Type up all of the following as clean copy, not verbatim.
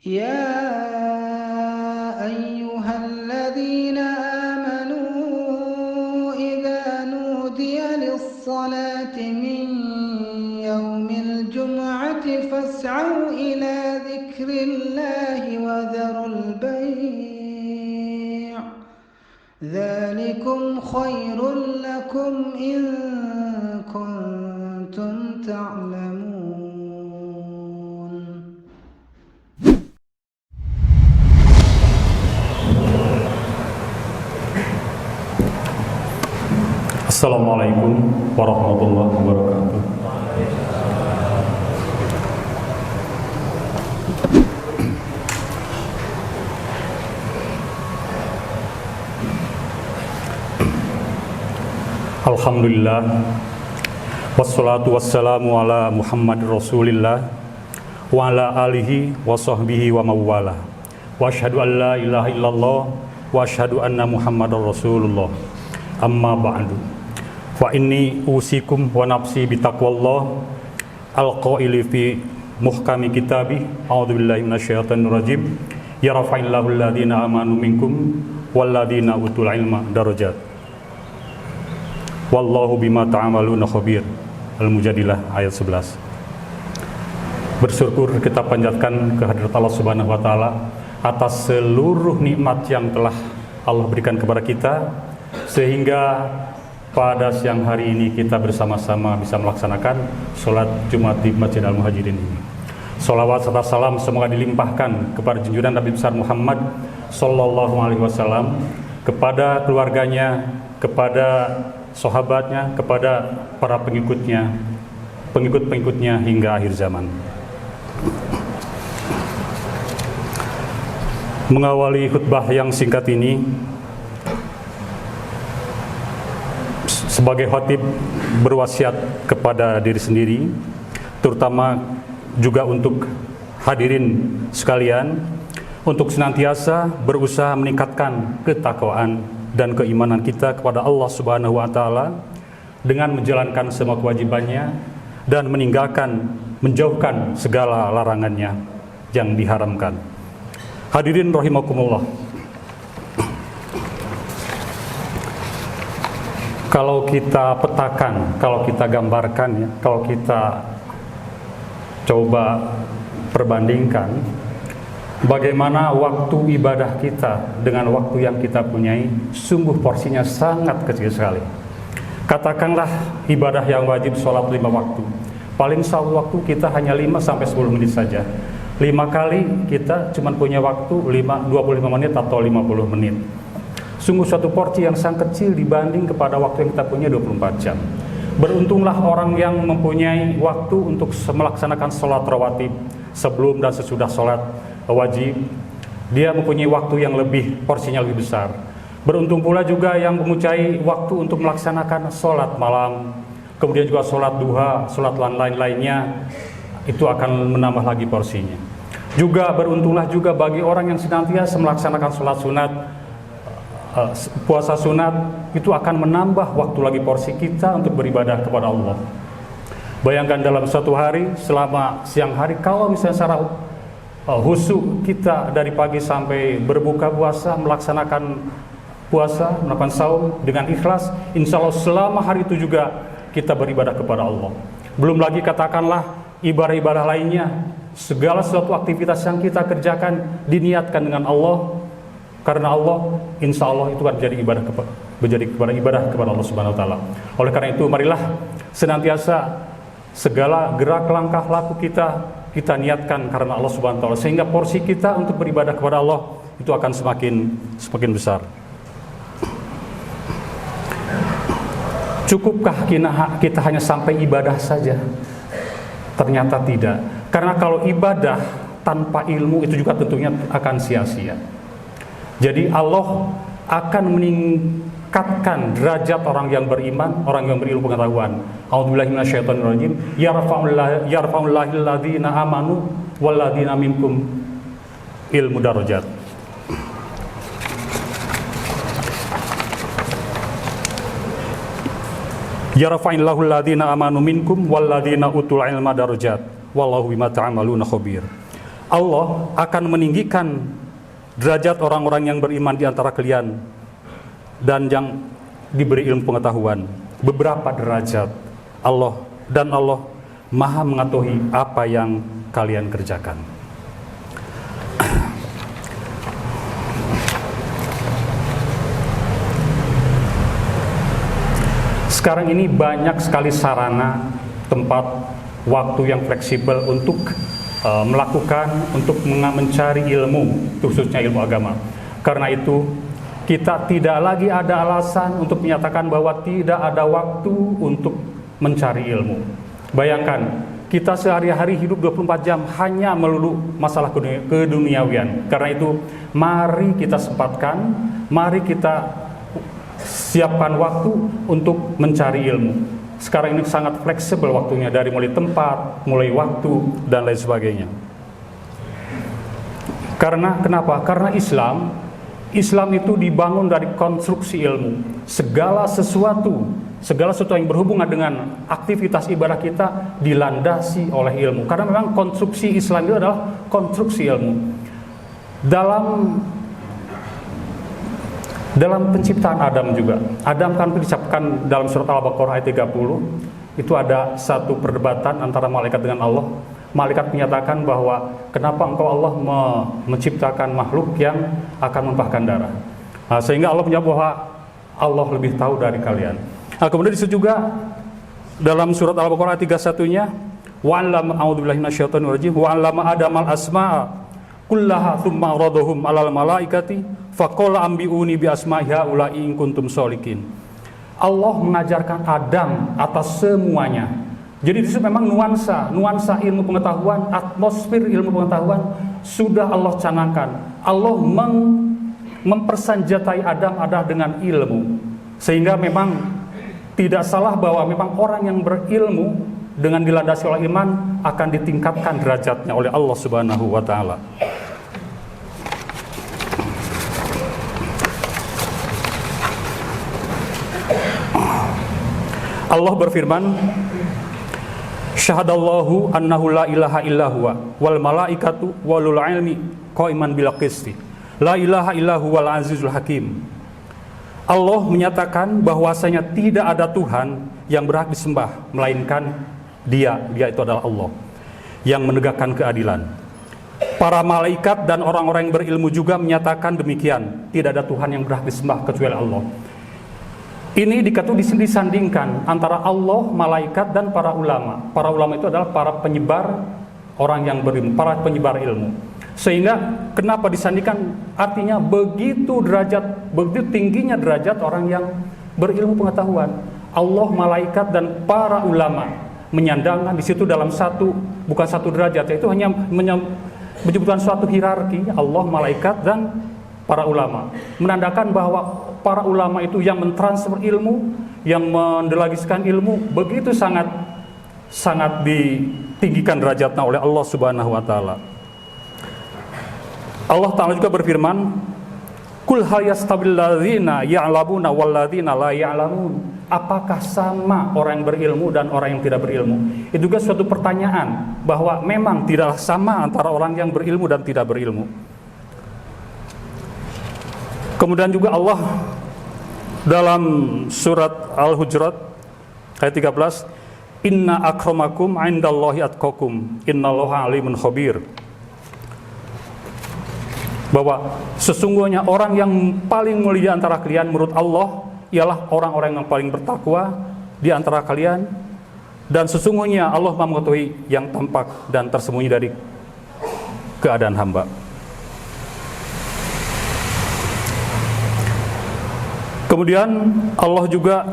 يا أيها الذين آمنوا إذا نودي للصلاة من يوم الجمعة فاسعوا إلى ذكر الله وذروا البيع ذلكم خير لكم إن كنتم تعلمون. Assalamualaikum warahmatullahi wabarakatuh. Alhamdulillah, wassalatu wassalamu ala Muhammad Rasulillah wa ala alihi wa sahbihi wa mawala, wa ashhadu an la ilaha illallah wa ashhadu anna Muhammadar Rasulullah. Amma ba'du, fa inni usikum wa nafsi bitaqwallah al-qaili fi muhkami kitabi a'udzubillahi minasyaitonir rajim yarfa'illahu alladhina amanu minkum walladhina utul ilma darajat wallahu bima ta'amaluna khabir. Al-Mujadilah ayat 11. Bersyukur kita panjatkan kehadirat Allah Subhanahu wa taala atas seluruh nikmat yang telah Allah berikan kepada kita, sehingga pada siang hari ini kita bersama-sama bisa melaksanakan sholat Jumat di Masjid Al-Muhajirin ini. Sholawat serta salam semoga dilimpahkan kepada junjungan Nabi besar Muhammad Sallallahu Alaihi Wasallam, kepada keluarganya, kepada sahabatnya, kepada para pengikut-pengikutnya hingga akhir zaman. Mengawali khutbah yang singkat ini, sebagai khatib berwasiat kepada diri sendiri, terutama juga untuk hadirin sekalian, untuk senantiasa berusaha meningkatkan ketakwaan dan keimanan kita kepada Allah Subhanahu wa taala dengan menjalankan semua kewajibannya dan menjauhkan segala larangannya yang diharamkan. Hadirin rahimakumullah. Kalau kita petakan, kalau kita gambarkan ya, kalau kita coba perbandingkan bagaimana waktu ibadah kita dengan waktu yang kita punyai, sungguh porsinya sangat kecil sekali. Katakanlah ibadah yang wajib sholat 5 waktu, paling satu waktu kita hanya 5-10 menit saja. 5 kali kita cuma punya waktu 25 menit atau 50 menit. Sungguh suatu porsi yang sangat kecil dibanding kepada waktu yang kita punya 24 jam. Beruntunglah orang yang mempunyai waktu untuk melaksanakan sholat rawatib sebelum dan sesudah sholat wajib. Dia mempunyai waktu yang lebih, porsinya lebih besar. Beruntung pula juga yang mempunyai waktu untuk melaksanakan sholat malam, kemudian juga sholat duha, sholat lain-lainnya, itu akan menambah lagi porsinya. Juga beruntunglah juga bagi orang yang senantiasa melaksanakan sholat sunat, puasa sunat, itu akan menambah waktu lagi porsi kita untuk beribadah kepada Allah. Bayangkan dalam satu hari, selama siang hari, kalau misalnya secara khusyuk kita dari pagi sampai berbuka puasa, melaksanakan puasa, melakukan saum dengan ikhlas, insya Allah selama hari itu juga kita beribadah kepada Allah. Belum lagi katakanlah ibadah-ibadah lainnya, segala sesuatu aktivitas yang kita kerjakan diniatkan dengan Allah, karena Allah, insya Allah itu akan menjadi ibadah kepada Allah Subhanahu Wa Taala. Oleh karena itu, marilah senantiasa segala gerak langkah laku kita niatkan karena Allah Subhanahu Wa Taala, sehingga porsi kita untuk beribadah kepada Allah itu akan semakin besar. Cukupkah kita hanya sampai ibadah saja? Ternyata tidak. Karena kalau ibadah tanpa ilmu itu juga tentunya akan sia-sia. Jadi Allah akan meningkatkan derajat orang yang beriman, orang yang berilmu pengetahuan. A'udzubillahi minasyaitonirrajim. Yarfa'ullahil ladzina amanu wal ladzina minkum ilmu darajat. Yarfa'illahu alladhina amanu minkum walladzina utul ilma darajat wallahu bima ta'maluna khabir. Allah akan meninggikan derajat orang-orang yang beriman di antara kalian dan yang diberi ilmu pengetahuan beberapa derajat. Allah Maha mengetahui apa yang kalian kerjakan. Sekarang ini banyak sekali sarana, tempat, waktu yang fleksibel untuk mencari ilmu, khususnya ilmu agama. Karena itu, kita tidak lagi ada alasan untuk menyatakan bahwa tidak ada waktu untuk mencari ilmu. Bayangkan, kita sehari-hari hidup 24 jam hanya melulu masalah keduniawian. Karena itu, mari kita sempatkan, mari kita siapkan waktu untuk mencari ilmu. Sekarang ini sangat fleksibel waktunya, dari mulai tempat, mulai waktu, dan lain sebagainya. Karena kenapa? Karena Islam itu dibangun dari konstruksi ilmu. Segala sesuatu yang berhubungan dengan aktivitas ibadah kita dilandasi oleh ilmu. Karena memang konstruksi Islam itu adalah konstruksi ilmu. Dalam penciptaan Adam juga, Adam kan dicapkan dalam surat Al-Baqarah ayat 30, itu ada satu perdebatan antara malaikat dengan Allah. Malaikat menyatakan bahwa kenapa engkau Allah menciptakan makhluk yang akan menumpahkan darah. Sehingga Allah menjawab bahwa Allah lebih tahu dari kalian. Kemudian disitu juga dalam surat Al-Baqarah ayat 31-nya, wa'allama a'udzubillahi minasyaitonir rajim wa'allama adamal asma'a kullaha tsumma radahum 'alal malaikati faqala ambiuni bi asma'i haula'i in kuntum sholikin. Allah mengajarkan Adam atas semuanya. Jadi itu memang nuansa ilmu pengetahuan, atmosfer ilmu pengetahuan sudah Allah canangkan. Allah mempersenjatai Adam adalah dengan ilmu. Sehingga memang tidak salah bahwa memang orang yang berilmu dengan dilandasi oleh iman akan ditingkatkan derajatnya oleh Allah Subhanahu wa taala. Allah berfirman, syahadallahu annahu la ilaha illahuwa wal malaikatu walul ilmi qaiman bil qisti la ilaha illahu wal azizul hakim. Allah menyatakan bahwasanya tidak ada Tuhan yang berhak disembah melainkan Dia itu adalah Allah yang menegakkan keadilan. Para malaikat dan orang-orang yang berilmu juga menyatakan demikian, tidak ada Tuhan yang berhak disembah kecuali Allah. Ini disandingkan antara Allah, malaikat, dan para ulama. Para ulama itu adalah para penyebar orang yang berilmu, para penyebar ilmu. Sehingga kenapa disandingkan? Artinya begitu tingginya derajat orang yang berilmu pengetahuan. Allah, malaikat, dan para ulama menyandangkan di situ dalam bukan satu derajat, yaitu hanya menyebutkan suatu hierarki, Allah, malaikat, dan para ulama. Menandakan bahwa para ulama itu yang mentransfer ilmu, yang mendelegaskan ilmu, begitu sangat ditinggikan derajatnya oleh Allah Subhanahu wa taala. Allah Ta'ala juga berfirman, Kul hal yastabil ladzina ya'lamuna wal ladzina la ya'lamun. Apakah sama orang yang berilmu dan orang yang tidak berilmu? Itu juga suatu pertanyaan, bahwa memang tidaklah sama antara orang yang berilmu dan tidak berilmu. Kemudian juga Allah dalam surat Al-Hujurat ayat 13, Inna akramakum indallahi atqakum innallaha alimun khabir. Bahwa sesungguhnya orang yang paling mulia antara kalian menurut Allah ialah orang-orang yang paling bertakwa di antara kalian, dan sesungguhnya Allah Maha mengetahui yang tampak dan tersembunyi dari keadaan hamba. Kemudian Allah juga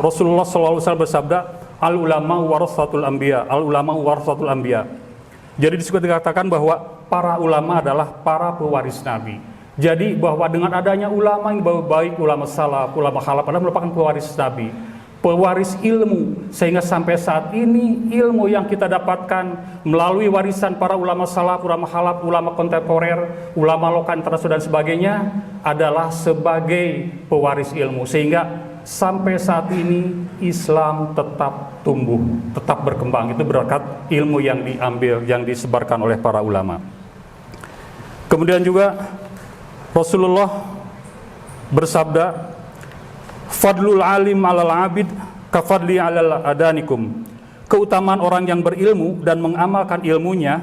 Rasulullah SAW bersabda, al ulama warasatul anbiya, al ulama warasatul anbiya. Jadi dikatakan bahwa para ulama adalah para pewaris Nabi. Jadi bahwa dengan adanya ulama yang baik, ulama salaf, ulama khalaf adalah merupakan pewaris Nabi, pewaris ilmu, sehingga sampai saat ini ilmu yang kita dapatkan melalui warisan para ulama salaf, ulama khalaf, ulama kontemporer, ulama lokal internasional dan sebagainya adalah sebagai pewaris ilmu, sehingga sampai saat ini Islam tetap tumbuh, tetap berkembang. Itu berkat ilmu yang diambil, yang disebarkan oleh para ulama. Kemudian juga Rasulullah bersabda, "Fadlul alim 'alal 'abid kafadli 'alal adanikum." Keutamaan orang yang berilmu dan mengamalkan ilmunya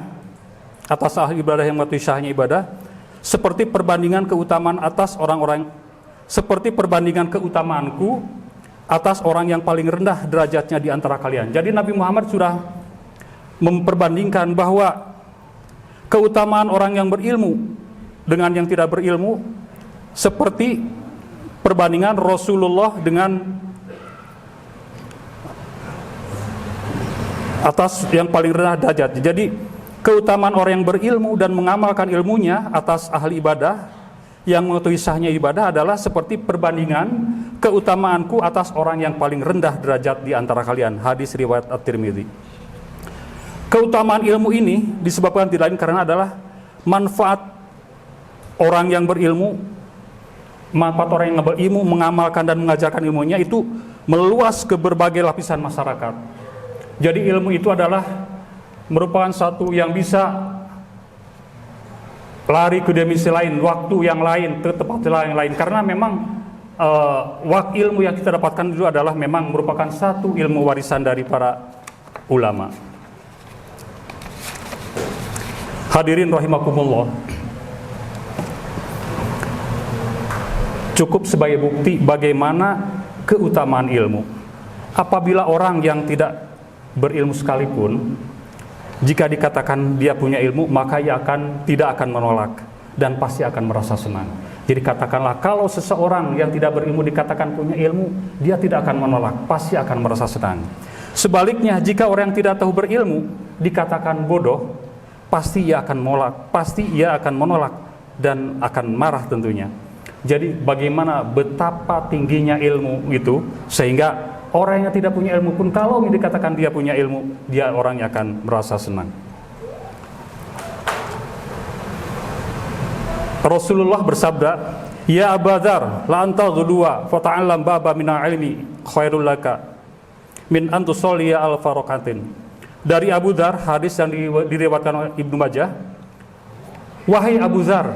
atas ahli ibadah yang mengetahui syahnya ibadah seperti perbandingan keutamaan atas orang-orang, seperti perbandingan keutamaanku atas orang yang paling rendah derajatnya di antara kalian. Jadi Nabi Muhammad sudah memperbandingkan bahwa keutamaan orang yang berilmu dengan yang tidak berilmu seperti perbandingan Rasulullah dengan atas yang paling rendah derajat. Jadi keutamaan orang yang berilmu dan mengamalkan ilmunya atas ahli ibadah yang mengetahui sahnya ibadah adalah seperti perbandingan keutamaanku atas orang yang paling rendah derajat di antara kalian. Hadis riwayat At-Tirmidzi. Keutamaan ilmu ini disebabkan tidak lain karena adalah manfaat orang yang berilmu, manfaat orang yang berilmu mengamalkan dan mengajarkan ilmunya itu meluas ke berbagai lapisan masyarakat. Jadi ilmu itu adalah merupakan satu yang bisa lari ke dimensi lain, waktu yang lain, ke tempat yang lain. Karena memang ilmu yang kita dapatkan itu adalah memang merupakan satu ilmu warisan dari para ulama. Hadirin rahimakumullah. Cukup sebagai bukti bagaimana keutamaan ilmu. Apabila orang yang tidak berilmu sekalipun, jika dikatakan dia punya ilmu, maka ia tidak akan menolak dan pasti akan merasa senang. Jadi katakanlah kalau seseorang yang tidak berilmu dikatakan punya ilmu, dia tidak akan menolak, pasti akan merasa senang. Sebaliknya, jika orang yang tidak tahu berilmu dikatakan bodoh, pasti ia akan menolak dan akan marah tentunya. Jadi bagaimana betapa tingginya ilmu itu sehingga orang yang tidak punya ilmu pun kalau dikatakan dia punya ilmu, dia orangnya akan merasa senang. Rasulullah bersabda, "Ya Abu Dzar, la anta ghudwa fa ta'allam baba min ilmi khairul laka min an tusalli alfa rakatin." Dari Abu Dzar, hadis yang diriwayatkan oleh Ibnu Majah, "Wahai Abu Dzar,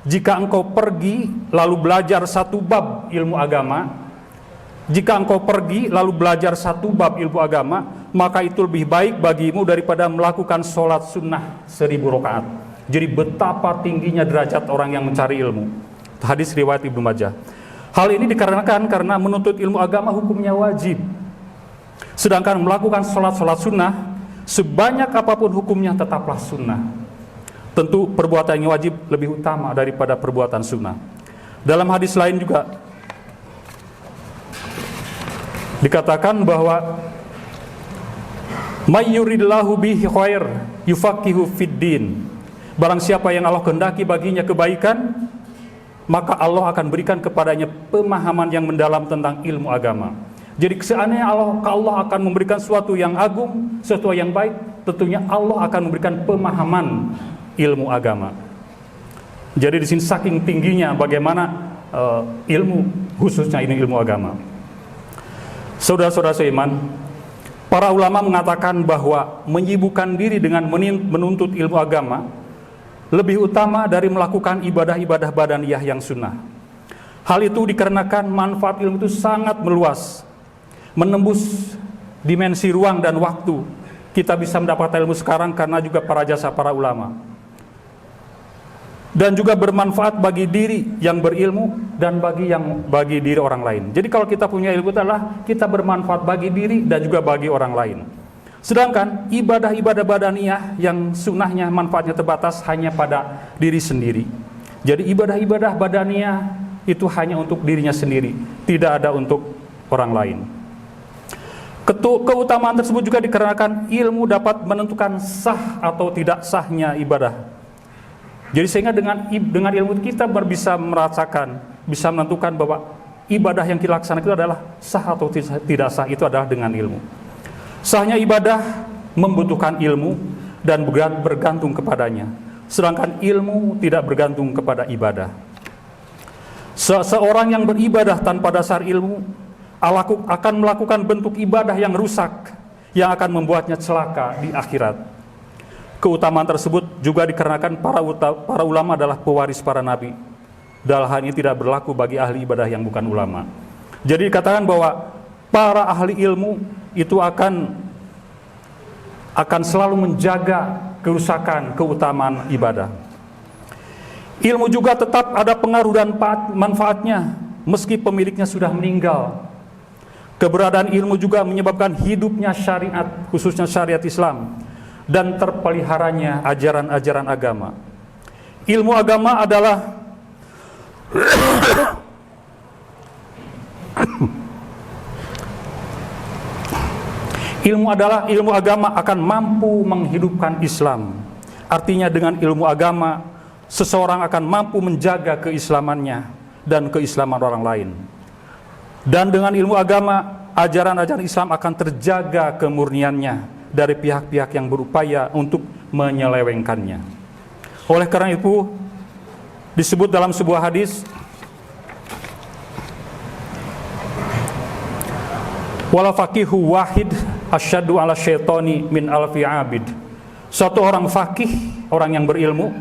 jika engkau pergi lalu belajar satu bab ilmu agama, maka itu lebih baik bagimu daripada melakukan sholat sunnah 1000 rakaat. Jadi betapa tingginya derajat orang yang mencari ilmu. Hadis riwayat Ibnu Majah. Hal ini dikarenakan karena menuntut ilmu agama hukumnya wajib. Sedangkan melakukan sholat sunnah sebanyak apapun hukumnya tetaplah sunnah. Tentu perbuatan yang wajib lebih utama daripada perbuatan sunnah. Dalam hadis lain juga dikatakan bahwa may yuridillahu bihi khair yufaqihu fid din. Barang siapa yang Allah kehendaki baginya kebaikan, maka Allah akan berikan kepadanya pemahaman yang mendalam tentang ilmu agama. Jadi seandainya Allah akan memberikan sesuatu yang agung, sesuatu yang baik, tentunya Allah akan memberikan pemahaman ilmu agama. Jadi di sini saking tingginya bagaimana ilmu, khususnya ini ilmu agama. Saudara-saudara seiman, para ulama mengatakan bahwa menyibukkan diri dengan menuntut ilmu agama lebih utama dari melakukan ibadah-ibadah badaniyah yang sunnah. Hal itu dikarenakan manfaat ilmu itu sangat meluas, menembus dimensi ruang dan waktu. Kita bisa mendapatkan ilmu sekarang karena juga para jasa para ulama. Dan juga bermanfaat bagi diri yang berilmu dan bagi diri orang lain. Jadi kalau kita punya ilmu adalah kita bermanfaat bagi diri dan juga bagi orang lain. Sedangkan ibadah-ibadah badaniyah yang sunnahnya manfaatnya terbatas hanya pada diri sendiri. Jadi ibadah-ibadah badaniyah itu hanya untuk dirinya sendiri, tidak ada untuk orang lain. Keutamaan tersebut juga dikarenakan ilmu dapat menentukan sah atau tidak sahnya ibadah. Jadi sehingga dengan ilmu kita bisa merasakan, bisa menentukan bahwa ibadah yang kita laksanakan itu adalah sah atau tidak sah, itu adalah dengan ilmu. Sahnya ibadah membutuhkan ilmu dan bergantung kepadanya. Sedangkan ilmu tidak bergantung kepada ibadah. Seorang yang beribadah tanpa dasar ilmu akan melakukan bentuk ibadah yang rusak yang akan membuatnya celaka di akhirat. Keutamaan tersebut juga dikarenakan para ulama adalah pewaris para nabi. Dalam hal ini tidak berlaku bagi ahli ibadah yang bukan ulama. Jadi dikatakan bahwa para ahli ilmu itu akan selalu menjaga kerusakan keutamaan ibadah. Ilmu juga tetap ada pengaruh dan manfaatnya meski pemiliknya sudah meninggal. Keberadaan ilmu juga menyebabkan hidupnya syariat, khususnya syariat Islam, dan terpeliharanya ajaran-ajaran agama. Ilmu agama adalah ilmu agama akan mampu menghidupkan Islam. Artinya dengan ilmu agama seseorang akan mampu menjaga keislamannya dan keislaman orang lain. Dan dengan ilmu agama, ajaran-ajaran Islam akan terjaga kemurniannya dari pihak-pihak yang berupaya untuk menyelewengkannya. Oleh karena itu, disebut dalam sebuah hadis, wala faqihu wahid asyaddu ala syaitani min alfi abid. Suatu orang fakih, orang yang berilmu,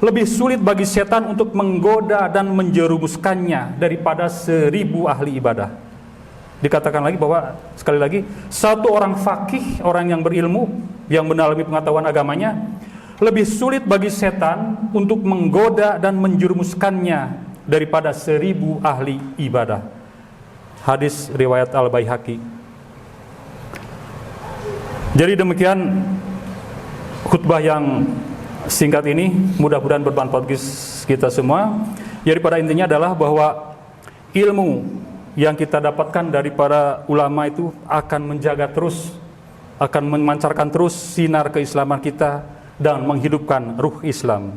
lebih sulit bagi setan untuk menggoda dan menjerumuskannya daripada 1000 ahli ibadah. Dikatakan lagi bahwa, sekali lagi, satu orang fakih, orang yang berilmu, yang mendalami pengetahuan agamanya, lebih sulit bagi setan untuk menggoda dan menjerumuskannya daripada 1000 ahli ibadah. Hadis riwayat Al-Baihaqi. Jadi demikian khutbah yang singkat ini, mudah-mudahan bermanfaat bagi kita semua. Jadi pada intinya adalah bahwa ilmu yang kita dapatkan dari para ulama itu akan menjaga terus, akan memancarkan terus sinar keislaman kita dan menghidupkan ruh Islam.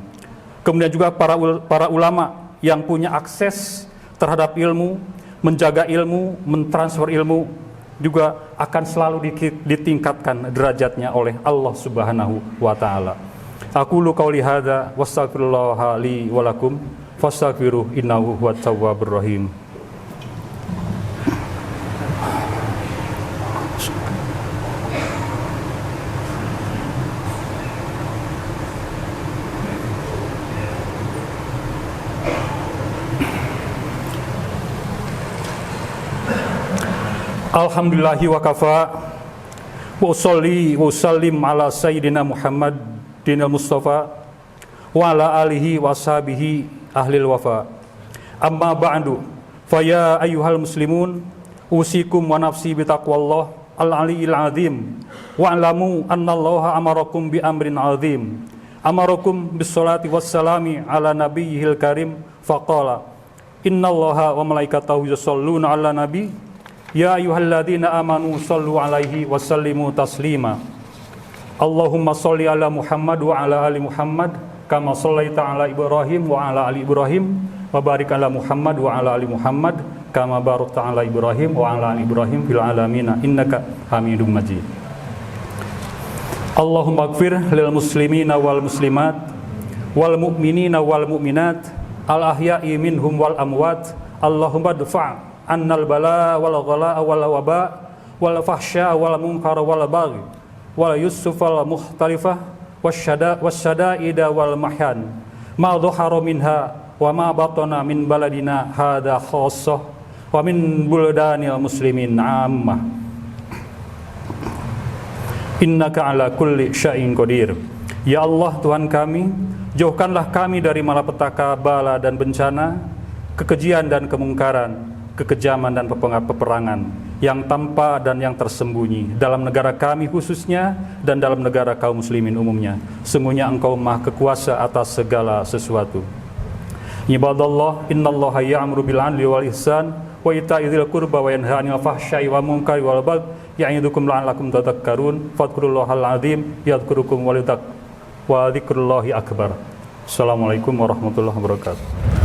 Kemudian juga para ulama yang punya akses terhadap ilmu, menjaga ilmu, mentransfer ilmu, juga akan selalu ditingkatkan derajatnya oleh Allah Subhanahu wa taala. Aqulu qauli hadza wastaghfirullaha li wa lakum fastaghfiruhu innahu huwat tawwabur rahim. Alhamdulillahi wa kafa wa usolli wa usallim ala sayyidina Muhammad dinil Mustafa wa ala alihi wa sahbihi ahlil wafa. Amma ba'du, faya ayyuhal muslimun, usikum wa nafsi bitaqwallah al-aliyil azim, wa alamu annallaha amarakum bi amrin azim, amarakum bis salati wassalami ala nabiyyihil karim, faqala innallaha wa malaikatahu yusholluna ala nabi ya ayyuhalladzina amanu shallu alaihi wa sallimu taslima. Allahumma sholli ala Muhammad wa ala ali Muhammad kama shallaita ala Ibrahim wa ala ali Ibrahim wa barik ala Muhammad wa ala ali Muhammad kama barakta ala Ibrahim wa ala ali Ibrahim fil alamin innaka Hamidum Majid. Allahumma ighfir lil muslimina wal muslimat wal mu'minina wal mu'minat al ahya'i minhum wal amwat. Allahumma dfa' annal bala wal ghala wal waba wal fahsya wal munkar wal baghi wal yusuf wal mukhtalifah wasyada'ida wal mahyan ma dhahara minha wa ma batana min baladina hadha khassah wa min buldanil muslimin ammah. Innaka ala kulli syai'in qadir. Ya Allah Tuhan kami, jauhkanlah kami dari malapetaka, bala dan bencana, kekejian dan kemungkaran, kekejaman dan peperangan yang tampak dan yang tersembunyi dalam negara kami khususnya dan dalam negara kaum muslimin umumnya. Sungguhnya Engkau Maha Kuasa atas segala sesuatu. Ibadallah, innallaha ya'muru bil 'adli wal ihsan wa ita'i dzil qurba wa yanha 'anil fahsya'i wal munkari wal baghi ya'idukum la'allakum tadhakkarun. Fadhkurullahal 'azim yadhkurukum wa dzikrullahi akbar. Assalamualaikum warahmatullahi wabarakatuh.